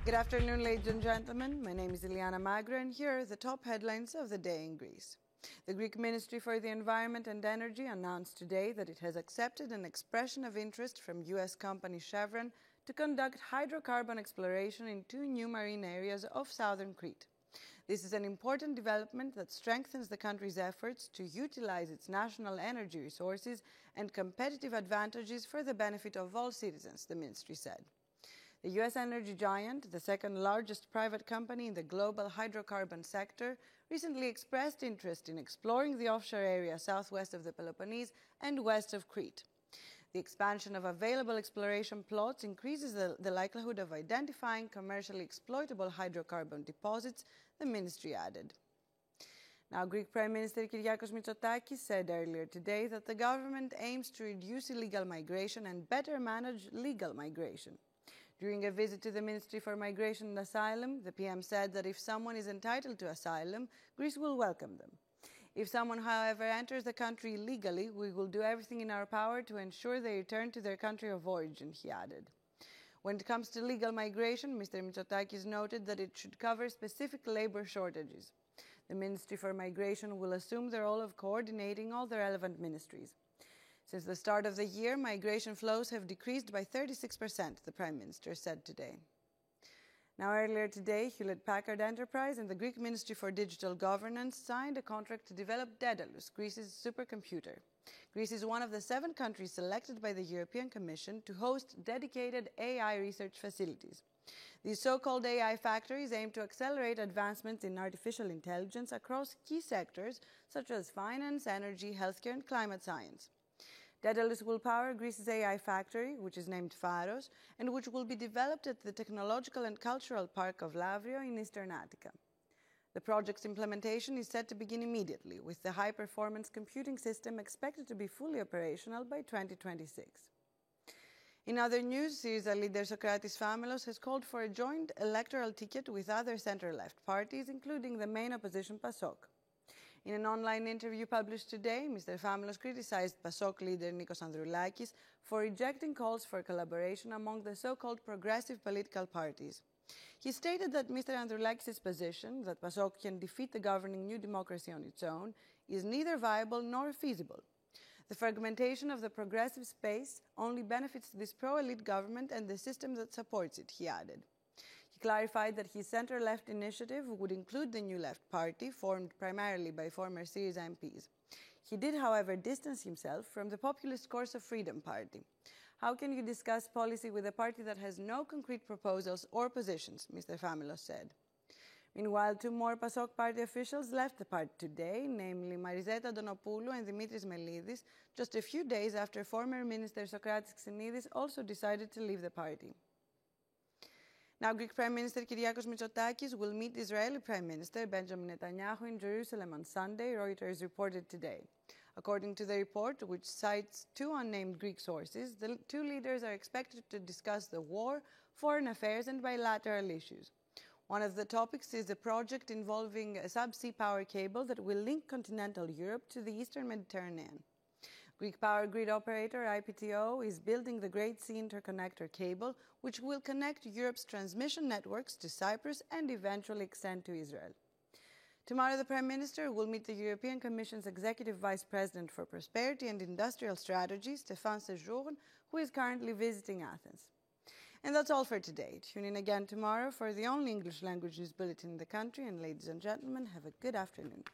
Good afternoon, ladies and gentlemen. My name is Iliana Magra, and here are the top headlines of the day in Greece. The Greek Ministry for the Environment and Energy announced today that it has accepted an expression of interest from U.S. company Chevron to conduct hydrocarbon exploration in two new marine areas of southern Crete. This is an important development that strengthens the country's efforts to utilize its national energy resources and competitive advantages for the benefit of all citizens, the ministry said. The U.S. energy giant, the second largest private company in the global hydrocarbon sector, recently expressed interest in exploring the offshore area southwest of the Peloponnese and west of Crete. The expansion of available exploration plots increases the likelihood of identifying commercially exploitable hydrocarbon deposits, the ministry added. Now, Greek Prime Minister Kyriakos Mitsotakis said earlier today that the government aims to reduce illegal migration and better manage legal migration. During a visit to the Ministry for Migration and Asylum, the PM said that if someone is entitled to asylum, Greece will welcome them. If someone, however, enters the country illegally, we will do everything in our power to ensure they return to their country of origin, he added. When it comes to legal migration, Mr. Mitsotakis noted that it should cover specific labor shortages. The Ministry for Migration will assume the role of coordinating all the relevant ministries. Since the start of the year, migration flows have decreased by 36%, the Prime Minister said today. Now, earlier today, Hewlett-Packard Enterprise and the Greek Ministry for Digital Governance signed a contract to develop Daedalus, Greece's supercomputer. Greece is one of the 7 countries selected by the European Commission to host dedicated AI research facilities. These so-called AI factories aim to accelerate advancements in artificial intelligence across key sectors such as finance, energy, healthcare, and climate science. Daedalus will power Greece's AI factory, which is named Pharos, and which will be developed at the Technological and Cultural Park of Lavrio in Eastern Attica. The project's implementation is set to begin immediately, with the high-performance computing system expected to be fully operational by 2026. In other news, Syriza leader Sokratis Famelos has called for a joint electoral ticket with other center-left parties, including the main opposition PASOK. In an online interview published today, Mr. Famelos criticized PASOK leader Nikos Androulakis for rejecting calls for collaboration among the so-called progressive political parties. He stated that Mr. Androulakis' position, that PASOK can defeat the governing New Democracy on its own, is neither viable nor feasible. The fragmentation of the progressive space only benefits this pro-elite government and the system that supports it, he added. He clarified that his center-left initiative would include the New Left Party, formed primarily by former Syriza MPs. He did, however, distance himself from the populist Course of Freedom Party. How can you discuss policy with a party that has no concrete proposals or positions, Mr. Famelos said. Meanwhile, 2 more PASOK party officials left the party today, namely Marizeta Donopoulou and Dimitris Melidis, just a few days after former Minister Sokratis Xenidis also decided to leave the party. Now, Greek Prime Minister Kyriakos Mitsotakis will meet Israeli Prime Minister Benjamin Netanyahu in Jerusalem on Sunday, Reuters reported today. According to the report, which cites 2 unnamed Greek sources, the 2 leaders are expected to discuss the war, foreign affairs, and bilateral issues. One of the topics is a project involving a subsea power cable that will link continental Europe to the eastern Mediterranean. Greek power grid operator IPTO is building the Great Sea Interconnector cable, which will connect Europe's transmission networks to Cyprus and eventually extend to Israel. Tomorrow, the Prime Minister will meet the European Commission's Executive Vice President for Prosperity and Industrial Strategy, Stéphane Séjourne, who is currently visiting Athens. And that's all for today. Tune in again tomorrow for the only English language news bulletin in the country. And ladies and gentlemen, have a good afternoon.